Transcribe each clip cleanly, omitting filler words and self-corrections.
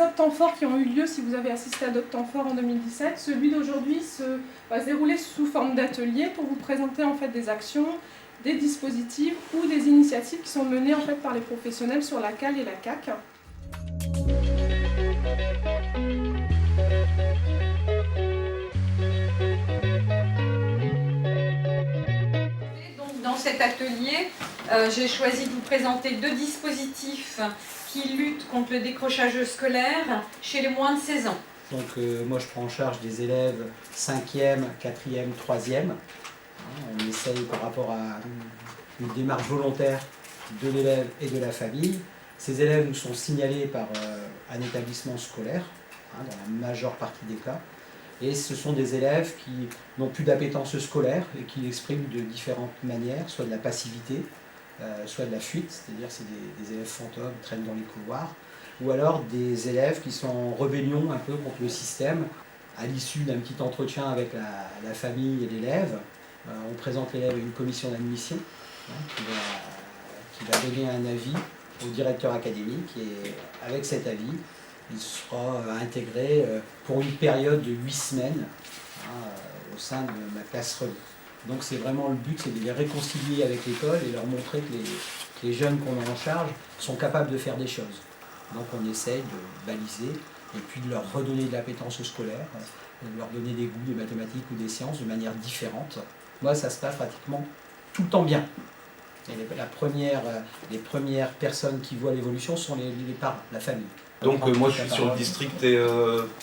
autres temps forts qui ont eu lieu, si vous avez assisté à d'autres temps forts en 2017. Celui d'aujourd'hui va se dérouler sous forme d'atelier pour vous présenter en fait des actions, des dispositifs ou des initiatives qui sont menées en fait par les professionnels sur la CAL et la CAC. Dans cet atelier, j'ai choisi de vous présenter 2 dispositifs qui luttent contre le décrochage scolaire chez les moins de 16 ans. Donc moi je prends en charge des élèves 5e, 4e, 3e. On essaye par rapport à une démarche volontaire de l'élève et de la famille. Ces élèves nous sont signalés par un établissement scolaire, dans la majeure partie des cas. Et ce sont des élèves qui n'ont plus d'appétence scolaire et qui l'expriment de différentes manières, soit de la passivité, soit de la fuite, c'est-à-dire c'est des élèves fantômes qui traînent dans les couloirs, ou alors des élèves qui sont en rébellion un peu contre le système. À l'issue d'un petit entretien avec la famille et l'élève, on présente l'élève à une commission d'admission qui va donner un avis au directeur académique et avec cet avis, il sera intégré pour une période de 8 semaines au sein de ma classe relais. Donc c'est vraiment le but, c'est de les réconcilier avec l'école et leur montrer que les jeunes qu'on a en charge sont capables de faire des choses. Donc on essaye de baliser et puis de leur redonner de l'appétence au scolaire, de leur donner des goûts des mathématiques ou des sciences de manière différente. Moi ça se passe pratiquement tout le temps bien. Et les premières personnes qui voient l'évolution sont les parents, la famille. Donc moi je suis sur le district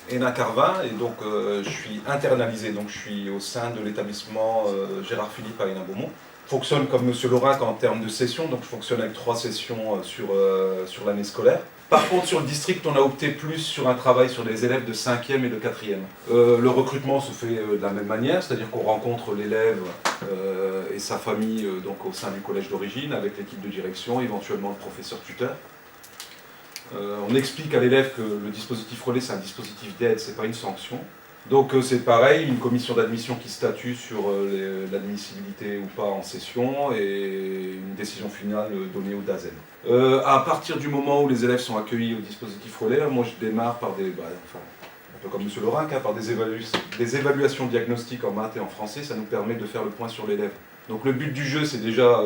Hénin-Carvin et donc je suis internalisé, donc je suis au sein de l'établissement Gérard Philippe à Hénin-Beaumont. Je fonctionne comme M. Laurin en termes de sessions, donc je fonctionne avec 3 sessions sur l'année scolaire. Par contre sur le district on a opté plus sur un travail sur les élèves de 5e et de 4e. Le recrutement se fait de la même manière, c'est-à-dire qu'on rencontre l'élève et sa famille donc au sein du collège d'origine avec l'équipe de direction, éventuellement le professeur tuteur. On explique à l'élève que le dispositif relais c'est un dispositif d'aide, c'est pas une sanction. Donc c'est pareil, une commission d'admission qui statue sur l'admissibilité ou pas en session et une décision finale donnée au DAZEN. À partir du moment où les élèves sont accueillis au dispositif relais, moi je démarre par un peu comme M. Laurin, par des évaluations diagnostiques en maths et en français, ça nous permet de faire le point sur l'élève. Donc le but du jeu c'est déjà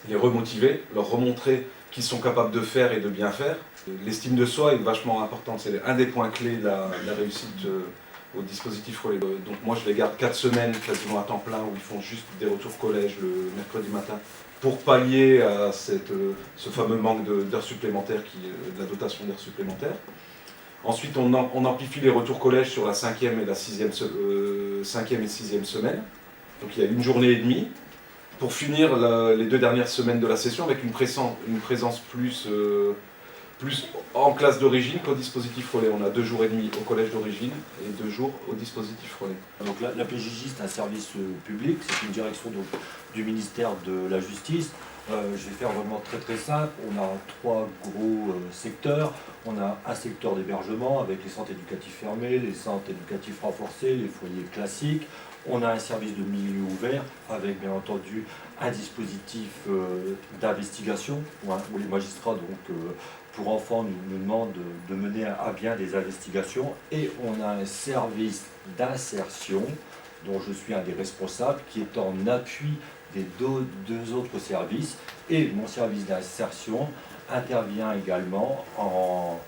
les remotiver, leur remontrer qu'ils sont capables de faire et de bien faire. L'estime de soi est vachement importante, c'est un des points clés de la réussite au dispositif relais. Donc moi je les garde 4 semaines quasiment à temps plein où ils font juste des retours collège le mercredi matin pour pallier à ce fameux manque d'heures supplémentaires, de la dotation d'heures supplémentaires. Ensuite on amplifie les retours collège sur la 5e et la 5e et 6e semaine. Donc il y a une journée et demie. Pour finir les 2 dernières semaines de la session avec une présence plus en classe d'origine qu'au dispositif relais. On a 2 jours et demi au collège d'origine et 2 jours au dispositif relais. Donc la PJJ c'est un service public, c'est une direction du ministère de la Justice. Je vais faire vraiment très simple. On a 3 gros secteurs. On a un secteur d'hébergement avec les centres éducatifs fermés, les centres éducatifs renforcés, les foyers classiques. On a un service de milieu ouvert avec bien entendu un dispositif d'investigation où les magistrats pour enfants nous demandent de mener à bien des investigations. Et on a un service d'insertion dont je suis un des responsables qui est en appui des 2 autres services. Et mon service d'insertion intervient également en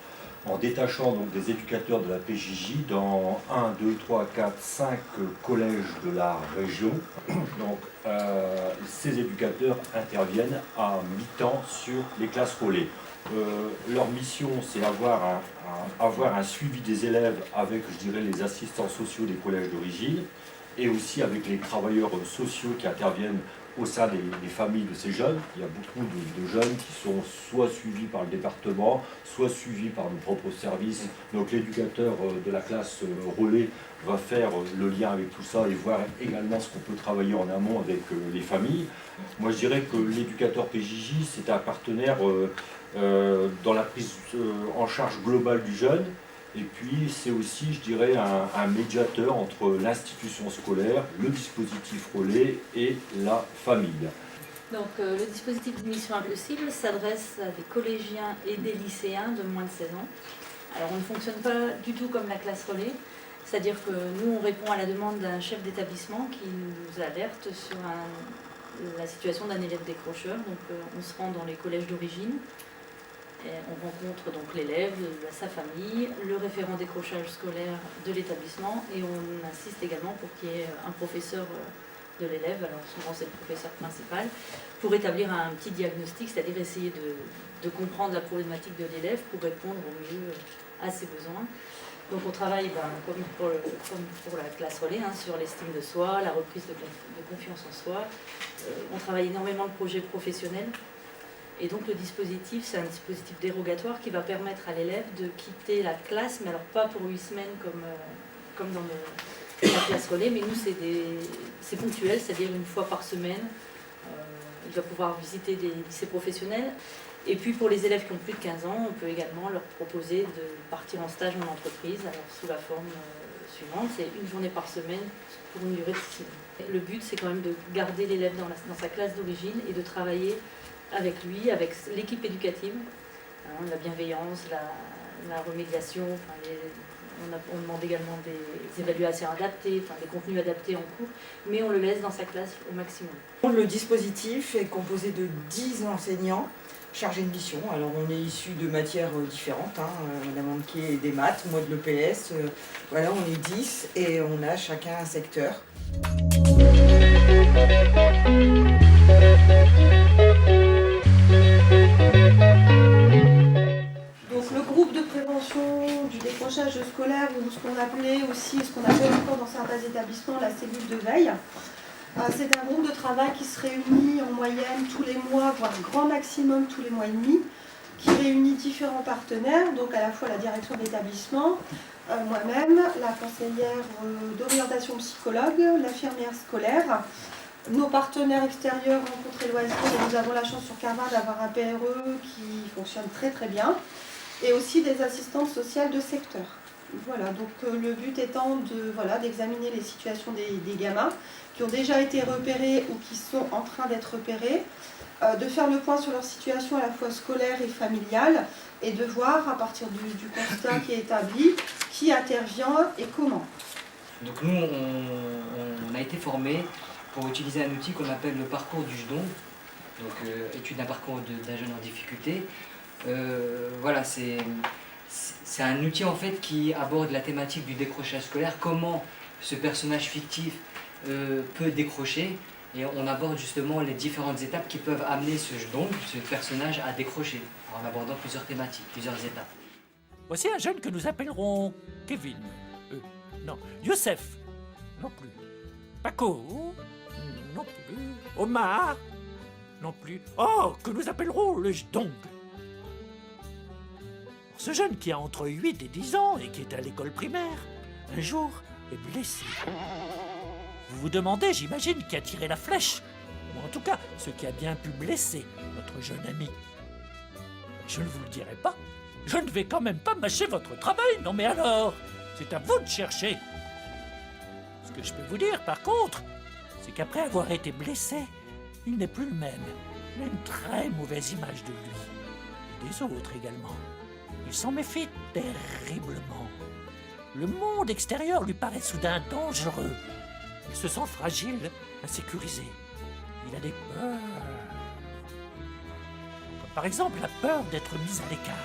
détachant donc des éducateurs de la PJJ dans 1, 2, 3, 4, 5 collèges de la région. Donc ces éducateurs interviennent à mi-temps sur les classes relais. Leur mission c'est avoir un suivi des élèves avec, je dirais, les assistants sociaux des collèges d'origine et aussi avec les travailleurs sociaux qui interviennent au sein des familles de ces jeunes. Il y a beaucoup de jeunes qui sont soit suivis par le département, soit suivis par nos propres services. Donc l'éducateur de la classe relais va faire le lien avec tout ça et voir également ce qu'on peut travailler en amont avec les familles. Moi je dirais que l'éducateur PJJ c'est un partenaire dans la prise en charge globale du jeune. Et puis c'est aussi, je dirais, un médiateur entre l'institution scolaire, le dispositif relais et la famille. Donc le dispositif d'admission impossible s'adresse à des collégiens et des lycéens de moins de 16 ans. Alors on ne fonctionne pas du tout comme la classe relais, c'est-à-dire que nous on répond à la demande d'un chef d'établissement qui nous alerte sur la situation d'un élève décrocheur. Donc on se rend dans les collèges d'origine, et on rencontre donc l'élève, sa famille, le référent décrochage scolaire de l'établissement et on insiste également pour qu'il y ait un professeur de l'élève, alors souvent c'est le professeur principal, pour établir un petit diagnostic, c'est-à-dire essayer de comprendre la problématique de l'élève pour répondre au mieux à ses besoins. Donc on travaille, comme pour la classe relais, sur l'estime de soi, la reprise de confiance en soi. On travaille énormément de projets professionnels. Et donc le dispositif, c'est un dispositif dérogatoire qui va permettre à l'élève de quitter la classe, mais alors pas pour 8 semaines comme dans la classe relais, mais nous c'est ponctuel, c'est-à-dire une fois par semaine. Il va pouvoir visiter des lycées professionnels. Et puis pour les élèves qui ont plus de 15 ans, on peut également leur proposer de partir en stage en entreprise, alors sous la forme suivante, c'est une journée par semaine pour une durée de 6 mois. Le but, c'est quand même de garder l'élève dans sa classe d'origine et de travailler avec lui, avec l'équipe éducative, la bienveillance, la remédiation, on demande également des évaluations adaptées, des contenus adaptés en cours, mais on le laisse dans sa classe au maximum. Le dispositif est composé de 10 enseignants chargés de mission. Alors on est issus de matières différentes, Madame Anquier des maths, moi de l'EPS, voilà, on est 10 et on a chacun un secteur. Donc le groupe de prévention du décrochage scolaire, ou ce qu'on appelait aussi, ce qu'on appelle encore dans certains établissements, la cellule de veille. C'est un groupe de travail qui se réunit en moyenne tous les mois, voire grand maximum tous les mois et demi, qui réunit différents partenaires, donc à la fois la direction d'établissement, moi-même, la conseillère d'orientation psychologue, l'infirmière scolaire, nos partenaires extérieurs, Rencontres et Loisirs, et nous avons la chance sur Carvin d'avoir un PRE qui fonctionne très très bien, et aussi des assistantes sociales de secteur. Voilà, donc le but étant d'examiner les situations des gamins qui ont déjà été repérés ou qui sont en train d'être repérés, de faire le point sur leur situation à la fois scolaire et familiale, et de voir à partir du constat qui est établi, qui intervient et comment. Donc nous, on a été formés pour utiliser un outil qu'on appelle le parcours du JDONG, donc étude d'un parcours d'un jeune en difficulté. Voilà, c'est un outil en fait qui aborde la thématique du décrochage scolaire, comment ce personnage fictif peut décrocher, et on aborde justement les différentes étapes qui peuvent amener ce personnage à décrocher, en abordant plusieurs thématiques, plusieurs étapes. Voici un jeune que nous appellerons Kevin. Non, Youssef. Non plus. Paco. Non plus. Omar. Non plus. Oh, que nous appellerons le JDONG. Ce jeune qui a entre 8 et 10 ans et qui est à l'école primaire, un jour est blessé. Vous vous demandez, j'imagine, qui a tiré la flèche, ou en tout cas, ce qui a bien pu blesser notre jeune ami. Je ne vous le dirai pas. Je ne vais quand même pas mâcher votre travail, non mais alors, c'est à vous de chercher. Ce que je peux vous dire, par contre, c'est qu'après avoir été blessé, il n'est plus le même. Il a une très mauvaise image de lui, et des autres également. Il s'en méfie terriblement. Le monde extérieur lui paraît soudain dangereux. Il se sent fragile, insécurisé. Il a des peurs. Comme par exemple la peur d'être mis à l'écart,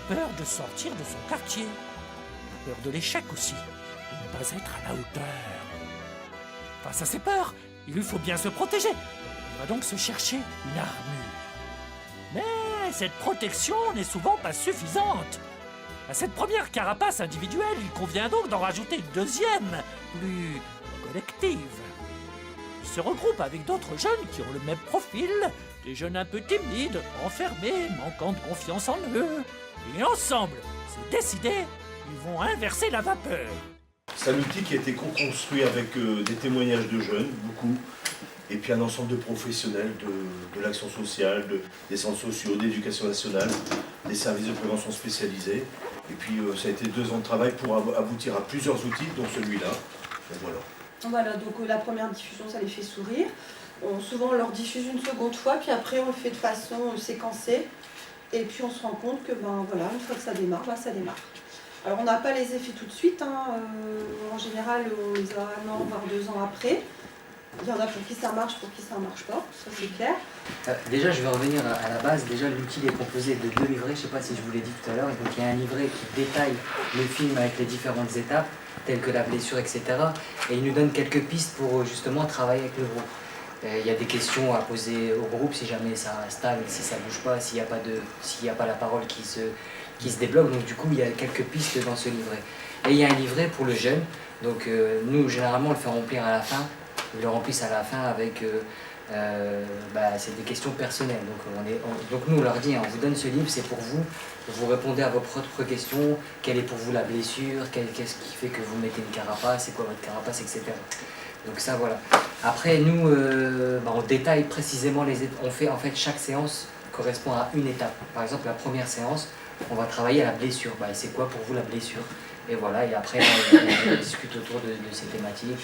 la peur de sortir de son quartier, la peur de l'échec aussi, de ne pas être à la hauteur. Face à ces peurs, il lui faut bien se protéger. Il va donc se chercher une armure. Mais cette protection n'est souvent pas suffisante. À cette première carapace individuelle, il convient donc d'en rajouter une deuxième, plus collective. Il se regroupe avec d'autres jeunes qui ont le même profil, des jeunes un peu timides, enfermés, manquant de confiance en eux. Et ensemble, c'est décidé, ils vont inverser la vapeur. C'est un outil qui a été co-construit avec des témoignages de jeunes, beaucoup, et puis un ensemble de professionnels de l'action sociale, des centres sociaux, d'éducation nationale, des services de prévention spécialisés. Et puis ça a été 2 ans de travail pour aboutir à plusieurs outils, dont celui-là. Donc voilà. Voilà, donc la première diffusion, ça les fait sourire. Souvent, on leur diffuse une seconde fois, puis après, on le fait de façon séquencée. Et puis, on se rend compte que, ben voilà, une fois que ça démarre, ça démarre. Alors, on n'a pas les effets tout de suite. En général, on les a 1 an, voire 2 ans après. Il y en a pour qui ça marche, pour qui ça ne marche pas, ça c'est clair. Déjà, je vais revenir à la base. Déjà, l'outil est composé de 2 livrets, je ne sais pas si je vous l'ai dit tout à l'heure. Donc, il y a un livret qui détaille le film avec les différentes étapes, telles que la blessure, etc. Et il nous donne quelques pistes pour justement travailler avec le groupe. Il y a des questions à poser au groupe si jamais ça stagne, si ça ne bouge pas, s'il n'y a pas la parole qui se débloque. Donc, du coup, il y a quelques pistes dans ce livret. Et il y a un livret pour le jeune. Donc, nous, généralement, on le fait remplir à la fin. Ils le remplissent à la fin avec c'est des questions personnelles. Donc nous on leur dit, on vous donne ce livre, c'est pour vous, vous répondez à vos propres questions, quelle est pour vous la blessure, qu'est-ce qui fait que vous mettez une carapace, c'est quoi votre carapace, etc. Donc ça voilà. Après nous on détaille précisément les étapes, on fait en fait chaque séance correspond à une étape. Par exemple la première séance, on va travailler à la blessure, c'est quoi pour vous la blessure? Et voilà, et après on discute autour de ces thématiques,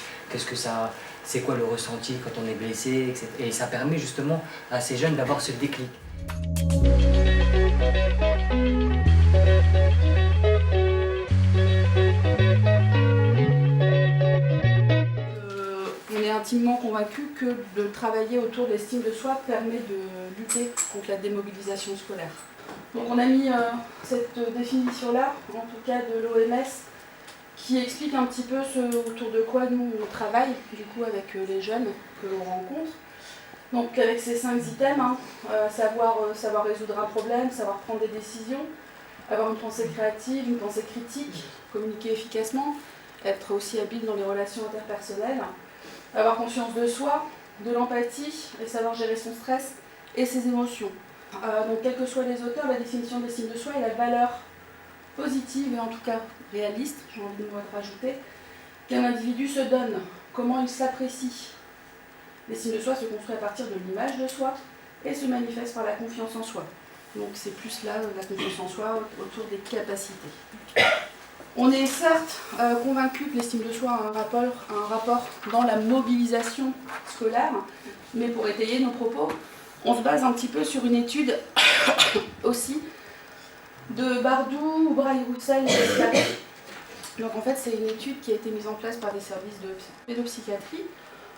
c'est quoi le ressenti quand on est blessé, etc. Et ça permet justement à ces jeunes d'avoir ce déclic. On est intimement convaincu que de travailler autour de l'estime de soi permet de lutter contre la démobilisation scolaire. Donc on a mis cette définition-là, en tout cas de l'OMS, qui explique un petit peu autour de quoi nous on travaille du coup avec les jeunes que l'on rencontre. Donc avec ces 5 items, savoir résoudre un problème, savoir prendre des décisions, avoir une pensée créative, une pensée critique, communiquer efficacement, être aussi habile dans les relations interpersonnelles, avoir conscience de soi, de l'empathie et savoir gérer son stress et ses émotions. Donc quels que soient les auteurs, la définition de l'estime de soi est la valeur positive et en tout cas réaliste, j'ai envie de rajouter, qu'un individu se donne, comment il s'apprécie. L'estime de soi se construit à partir de l'image de soi et se manifeste par la confiance en soi. Donc c'est plus là la confiance en soi autour des capacités. On est certes convaincu que l'estime de soi a un rapport dans la mobilisation scolaire, mais pour étayer nos propos, on se base un petit peu sur une étude aussi de Bardou, Braille-Roussel et Escalé. Donc en fait c'est une étude qui a été mise en place par des services de pédopsychiatrie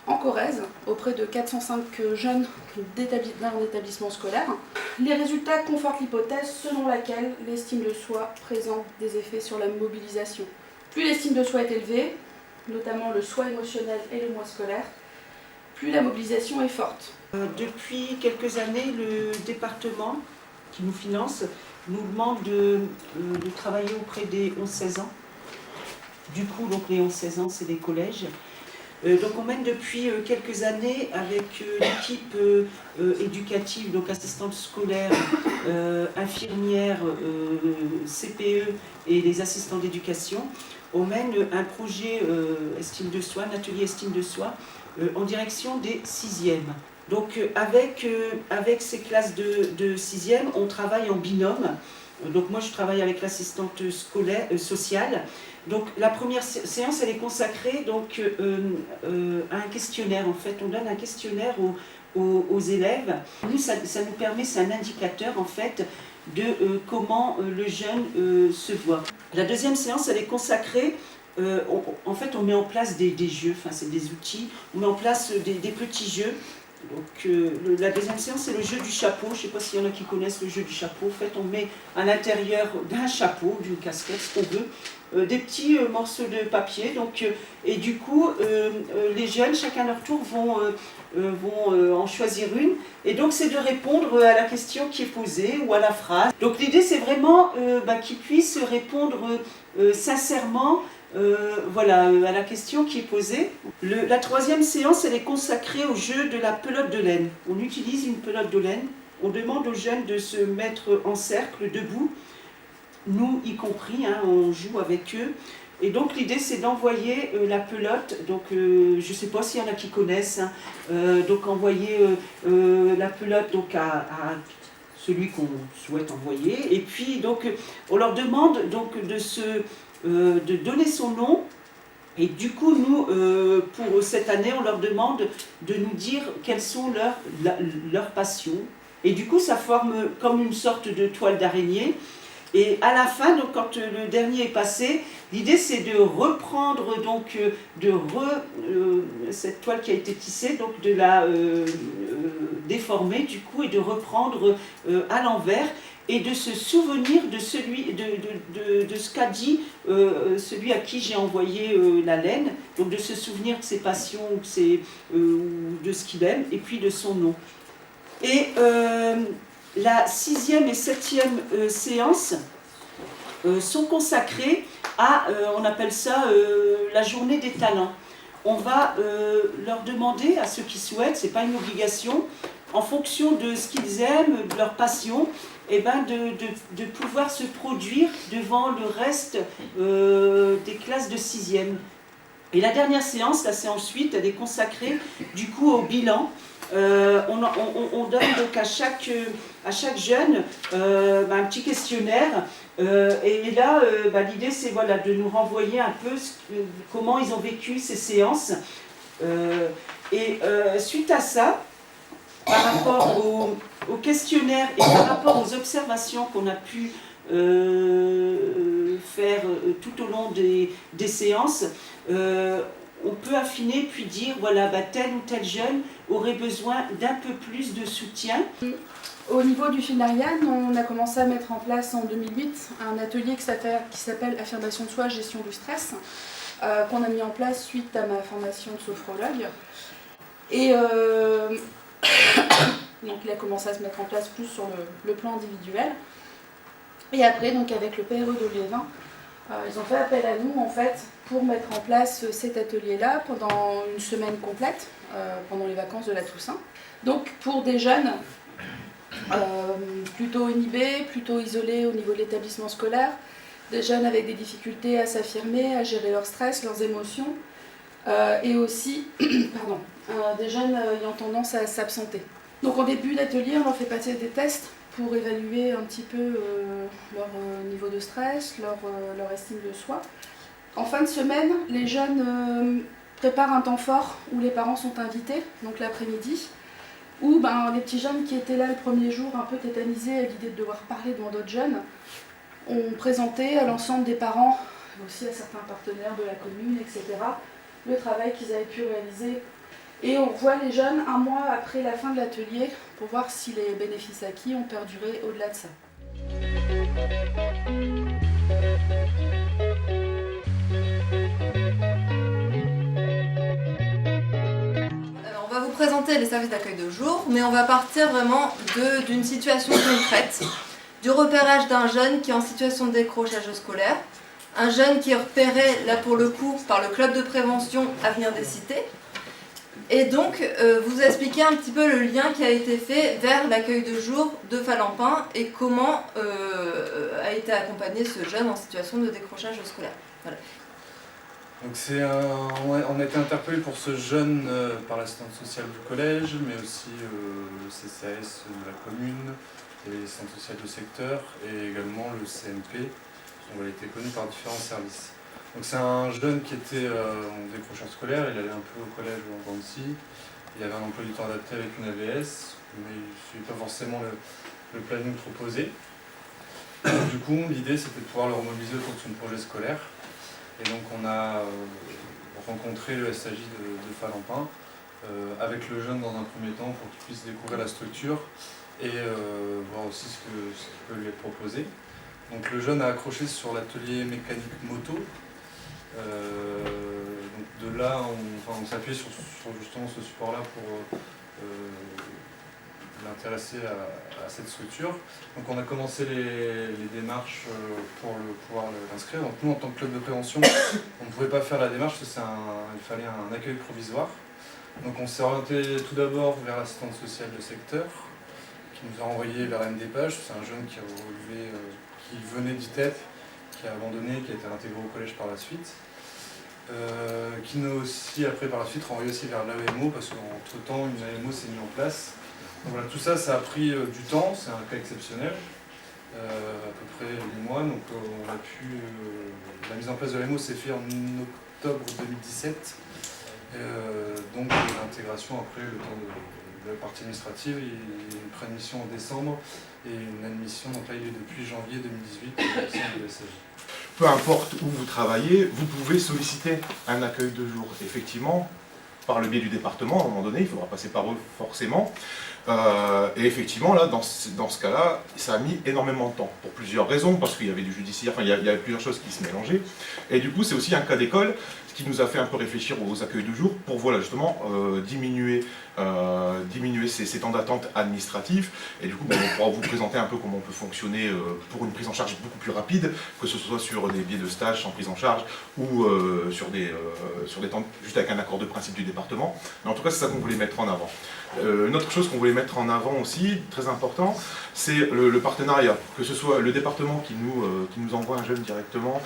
en Corrèze auprès de 405 jeunes d'un établissement scolaire. Les résultats confortent l'hypothèse selon laquelle l'estime de soi présente des effets sur la mobilisation. Plus l'estime de soi est élevée, notamment le soi émotionnel et le moi scolaire, plus la mobilisation est forte. Depuis quelques années, le département qui nous finance nous demande de travailler auprès des 11-16 ans. Du coup, donc les 11-16 ans, c'est des collèges. Donc on mène depuis quelques années avec l'équipe éducative, donc assistante scolaire, infirmière, CPE et les assistants d'éducation, on mène un projet estime de soi, un atelier estime de soi en direction des 6e. Donc avec ces classes de 6e, on travaille en binôme. Donc moi je travaille avec l'assistante scolaire, sociale. Donc la première séance elle est consacrée donc, à un questionnaire. En fait on donne un questionnaire aux élèves. Nous ça nous permet, c'est un indicateur en fait de comment le jeune se voit. La deuxième séance elle est consacrée, en fait on met en place des jeux, enfin c'est des outils, on met en place des petits jeux. Donc la deuxième séance c'est le jeu du chapeau, je ne sais pas s'il y en a qui connaissent le jeu du chapeau. En fait on met à l'intérieur d'un chapeau, d'une casquette, ce qu'on veut, des petits morceaux de papier. Donc, et du coup les jeunes chacun à leur tour vont en choisir une. Et donc c'est de répondre à la question qui est posée ou à la phrase. Donc l'idée c'est vraiment qu'ils puissent répondre sincèrement voilà, à la question qui est posée. La troisième séance, elle est consacrée au jeu de la pelote de laine. On utilise une pelote de laine. On demande aux jeunes de se mettre en cercle, debout. Nous y compris, hein, on joue avec eux. Et donc l'idée, c'est d'envoyer la pelote. Donc je ne sais pas s'il y en a qui connaissent. Hein, donc envoyer la pelote donc, à celui qu'on souhaite envoyer. Et puis donc on leur demande donc de donner son nom Et du coup, nous, pour cette année, on leur demande de nous dire quelles sont leurs passions. Et du coup, ça forme comme une sorte de toile d'araignée. Et à la fin, donc, quand le dernier est passé, l'idée c'est de reprendre donc, cette toile qui a été tissée, donc de la déformer du coup et de reprendre à l'envers et de se souvenir de ce qu'a dit celui à qui j'ai envoyé la laine, donc de se souvenir de ses passions de ce qu'il aime et puis de son nom. Et la 6e et 7e séance sont consacrées à, on appelle ça la journée des talents. On va leur demander à ceux qui souhaitent, c'est pas une obligation, en fonction de ce qu'ils aiment, de leur passion, eh ben de pouvoir se produire devant le reste des classes de 6e. Et la dernière séance, la séance 8, elle est consacrée du coup au bilan. On donne donc à chaque jeune un petit questionnaire et là l'idée c'est voilà, de nous renvoyer un peu comment ils ont vécu ces séances suite à ça, par rapport au questionnaire et par rapport aux observations qu'on a pu faire tout au long des séances, on peut affiner puis dire voilà, tel ou tel jeune aurait besoin d'un peu plus de soutien. Au niveau du Finarian, on a commencé à mettre en place en 2008 un atelier qui s'appelle Affirmation de soi, gestion du stress, qu'on a mis en place suite à ma formation de sophrologue. Et donc il a commencé à se mettre en place plus sur le plan individuel. Et après, donc avec le PRE de Liévin, ils ont fait appel à nous en fait pour mettre en place cet atelier-là pendant une semaine complète, pendant les vacances de la Toussaint. Donc pour des jeunes plutôt inhibés, plutôt isolés au niveau de l'établissement scolaire, des jeunes avec des difficultés à s'affirmer, à gérer leur stress, leurs émotions, et aussi des jeunes ayant tendance à s'absenter. Donc en début d'atelier, on leur fait passer des tests pour évaluer un petit peu leur niveau de stress, leur estime de soi. En fin de semaine, les jeunes préparent un temps fort où les parents sont invités, donc l'après-midi, où les petits jeunes qui étaient là le premier jour, un peu tétanisés à l'idée de devoir parler devant d'autres jeunes, ont présenté à l'ensemble des parents, aussi à certains partenaires de la commune, etc., le travail qu'ils avaient pu réaliser. Et on revoit les jeunes un mois après la fin de l'atelier pour voir si les bénéfices acquis ont perduré au-delà de ça. Alors, on va vous présenter les services d'accueil de jour, mais on va partir vraiment d'une situation concrète, du repérage d'un jeune qui est en situation de décrochage scolaire, un jeune qui est repéré, là pour le coup, par le club de prévention Avenir des Cités. Et donc, vous expliquer un petit peu le lien qui a été fait vers l'accueil de jour de Falampin et comment a été accompagné ce jeune en situation de décrochage scolaire. Voilà. Donc on a été interpellé pour ce jeune par l'assistante sociale du collège, mais aussi le CCAS de la commune, et l'assistante sociale du secteur, et également le CMP. Donc, il a été connu par différents services. Donc c'est un jeune qui était en décrochage scolaire, il allait un peu au collège ou en Gancy, il avait un emploi du temps adapté avec une AVS, mais il ne suivait pas forcément le planning proposé. Donc, du coup, l'idée c'était de pouvoir le remobiliser autour de son projet scolaire. Et donc on a rencontré le SAJ de Falampin avec le jeune dans un premier temps pour qu'il puisse découvrir la structure et voir aussi ce qu'il peut lui être proposé. Donc le jeune a accroché sur l'atelier mécanique moto. Donc de là, on s'appuie sur justement ce support-là pour l'intéresser à cette structure. Donc on a commencé les démarches pour pouvoir l'inscrire. Donc nous, en tant que club de prévention, on ne pouvait pas faire la démarche parce qu'il fallait un accueil provisoire. Donc on s'est orienté tout d'abord vers l'assistante sociale de secteur, qui nous a envoyé vers MDPage. C'est un jeune qui a relevé, qui venait d'ITEP, qui a abandonné, qui a été intégré au collège par la suite. Qui nous a aussi, après par la suite, renvoyé aussi vers l'AEMO, parce qu'entre temps, une AEMO s'est mise en place. Donc voilà, tout ça, ça a pris du temps, c'est un cas exceptionnel, à peu près 8 mois. Donc on a pu, la mise en place de l'AEMO s'est faite en octobre 2017. Donc l'intégration après, le temps de la partie administrative, une préadmission en décembre et une admission, donc là il est depuis janvier 2018 au sein de l'ESAJ. Peu importe où vous travaillez, vous pouvez solliciter un accueil de jour. Effectivement, par le biais du département, à un moment donné, il faudra passer par eux forcément. Et effectivement, là, dans ce cas-là, ça a mis énormément de temps, pour plusieurs raisons, parce qu'il y avait du judiciaire, enfin, il y avait plusieurs choses qui se mélangeaient. Et du coup, c'est aussi un cas d'école, ce qui nous a fait un peu réfléchir aux accueils de jour, pour voilà, justement diminuer ces temps d'attente administratifs. Et du coup, on pourra vous présenter un peu comment on peut fonctionner pour une prise en charge beaucoup plus rapide, que ce soit sur des biais de stage sans prise en charge, ou sur des temps juste avec un accord de principe du département. Mais en tout cas, c'est ça qu'on voulait mettre en avant. Une autre chose qu'on voulait mettre en avant aussi, très important, c'est le partenariat. Que ce soit le département qui nous envoie un jeune directement,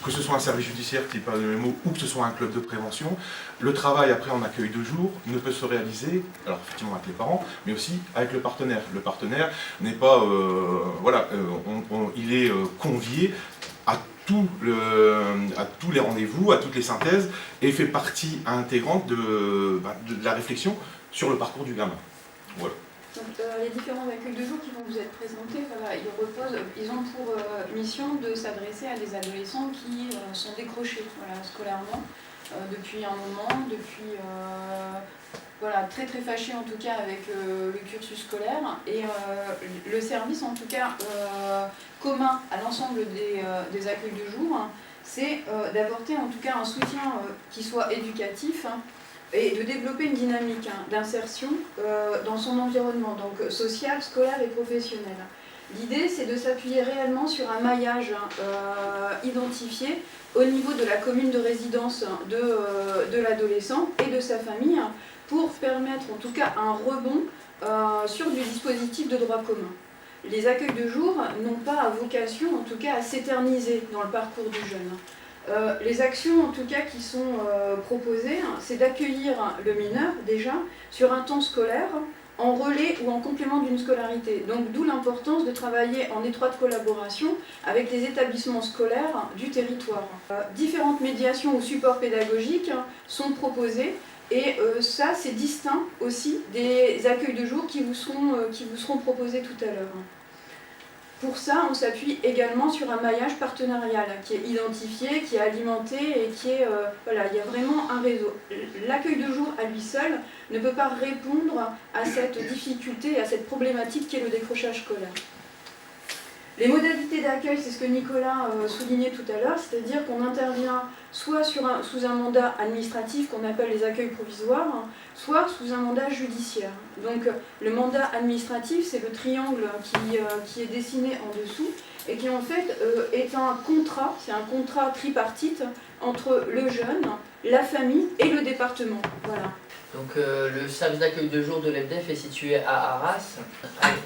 que ce soit un service judiciaire type AEMO ou que ce soit un club de prévention, le travail après en accueil de jour ne peut se réaliser, alors effectivement avec les parents, mais aussi avec le partenaire. Le partenaire n'est pas, il est convié à tous les rendez-vous, à toutes les synthèses, et fait partie intégrante de la réflexion sur le parcours du gamin. Voilà. Donc, les différents accueils de jour qui vont vous être présentés, voilà, ils ont pour mission de s'adresser à des adolescents qui sont décrochés scolairement depuis un moment, très très fâchés en tout cas avec le cursus scolaire. Et le service en tout cas commun à l'ensemble des accueils de jour, c'est d'apporter en tout cas un soutien qui soit éducatif, et de développer une dynamique d'insertion dans son environnement, donc social, scolaire et professionnel. L'idée, c'est de s'appuyer réellement sur un maillage identifié au niveau de la commune de résidence de l'adolescent et de sa famille, pour permettre en tout cas un rebond sur du dispositif de droit commun. Les accueils de jour n'ont pas vocation en tout cas à s'éterniser dans le parcours du jeune. Les actions en tout cas qui sont proposées, c'est d'accueillir le mineur déjà sur un temps scolaire en relais ou en complément d'une scolarité. Donc d'où l'importance de travailler en étroite collaboration avec les établissements scolaires du territoire. Différentes médiations ou supports pédagogiques sont proposés, et ça c'est distinct aussi des accueils de jour qui vous seront proposés tout à l'heure. Pour ça, on s'appuie également sur un maillage partenarial qui est identifié, qui est alimenté et qui est... il y a vraiment un réseau. L'accueil de jour à lui seul ne peut pas répondre à cette difficulté, à cette problématique qui est le décrochage scolaire. Les modalités d'accueil, c'est ce que Nicolas soulignait tout à l'heure, c'est-à-dire qu'on intervient soit sous un mandat administratif qu'on appelle les accueils provisoires, soit sous un mandat judiciaire. Donc le mandat administratif, c'est le triangle qui est dessiné en dessous et qui en fait est un contrat, c'est un contrat tripartite entre le jeune, la famille et le département. Voilà. Donc le service d'accueil de jour de l'EBDEF est situé à Arras.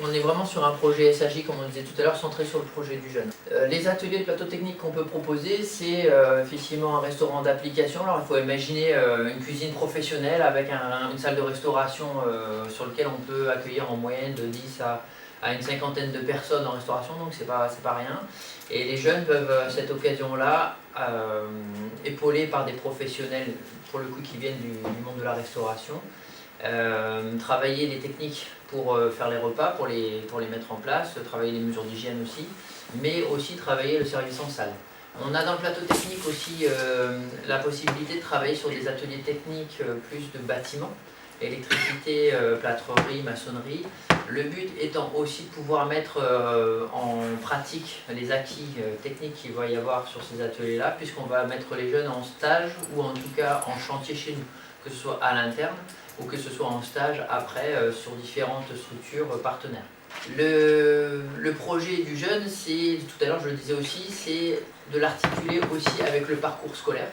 On est vraiment sur un projet SAJ, comme on disait tout à l'heure, centré sur le projet du jeune. Les ateliers de plateau technique qu'on peut proposer, c'est effectivement un restaurant d'application. Alors il faut imaginer une cuisine professionnelle avec une salle de restauration sur laquelle on peut accueillir en moyenne de 10 à une cinquantaine de personnes en restauration, donc c'est pas rien. Et les jeunes peuvent à cette occasion-là, épaulés par des professionnels, pour le coup qui viennent du monde de la restauration, travailler les techniques pour faire les repas, pour les mettre en place, travailler les mesures d'hygiène aussi, mais aussi travailler le service en salle. On a dans le plateau technique aussi la possibilité de travailler sur des ateliers techniques plus de bâtiments, électricité, plâtrerie, maçonnerie. Le but étant aussi de pouvoir mettre en pratique les acquis techniques qu'il va y avoir sur ces ateliers-là, puisqu'on va mettre les jeunes en stage ou en tout cas en chantier chez nous, que ce soit à l'interne ou que ce soit en stage après sur différentes structures partenaires. Le projet du jeune, c'est, tout à l'heure je le disais aussi, c'est de l'articuler aussi avec le parcours scolaire.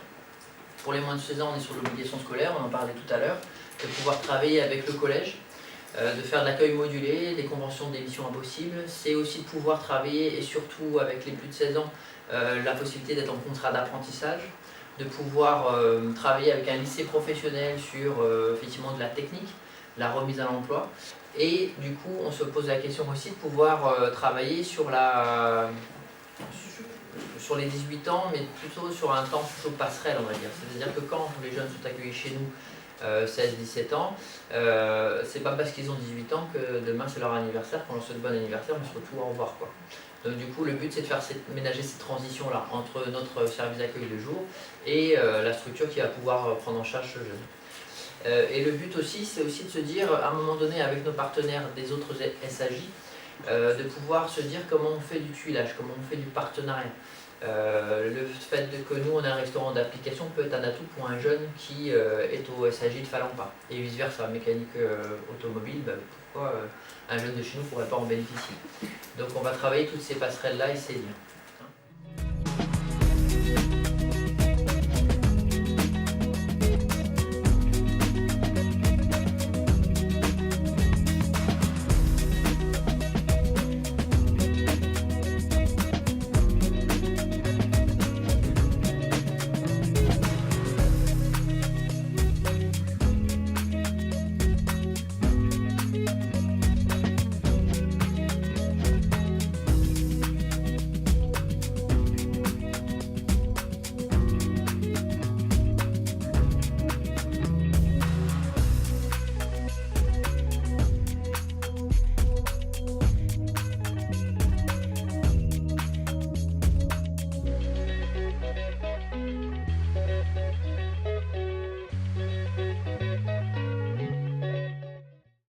Pour les moins de 16 ans, on est sur l'obligation scolaire, on en parlait tout à l'heure, de pouvoir travailler avec le collège, de faire de l'accueil modulé, des conventions d'émission impossibles. C'est aussi de pouvoir travailler, et surtout avec les plus de 16 ans, la possibilité d'être en contrat d'apprentissage, de pouvoir travailler avec un lycée professionnel sur effectivement de la technique, la remise à l'emploi. Et du coup, on se pose la question aussi de pouvoir travailler sur sur les 18 ans, mais plutôt sur un temps plutôt passerelle, on va dire. C'est-à-dire que quand les jeunes sont accueillis chez nous, 16-17 ans, c'est pas parce qu'ils ont 18 ans que demain c'est leur anniversaire, qu'on leur souhaite bon anniversaire, mais surtout au revoir, quoi. Donc du coup, le but c'est de faire ménager cette transition-là entre notre service d'accueil de jour et la structure qui va pouvoir prendre en charge ce jeune. Et le but aussi, c'est aussi de se dire, à un moment donné, avec nos partenaires des autres SAJ, de pouvoir se dire comment on fait du tuilage, comment on fait du partenariat. Le fait que nous on a un restaurant d'application peut être un atout pour un jeune qui est au SAJ de Falampa et vice versa, mécanique automobile, pourquoi un jeune de chez nous ne pourrait pas en bénéficier. Donc on va travailler toutes ces passerelles là et ces liens.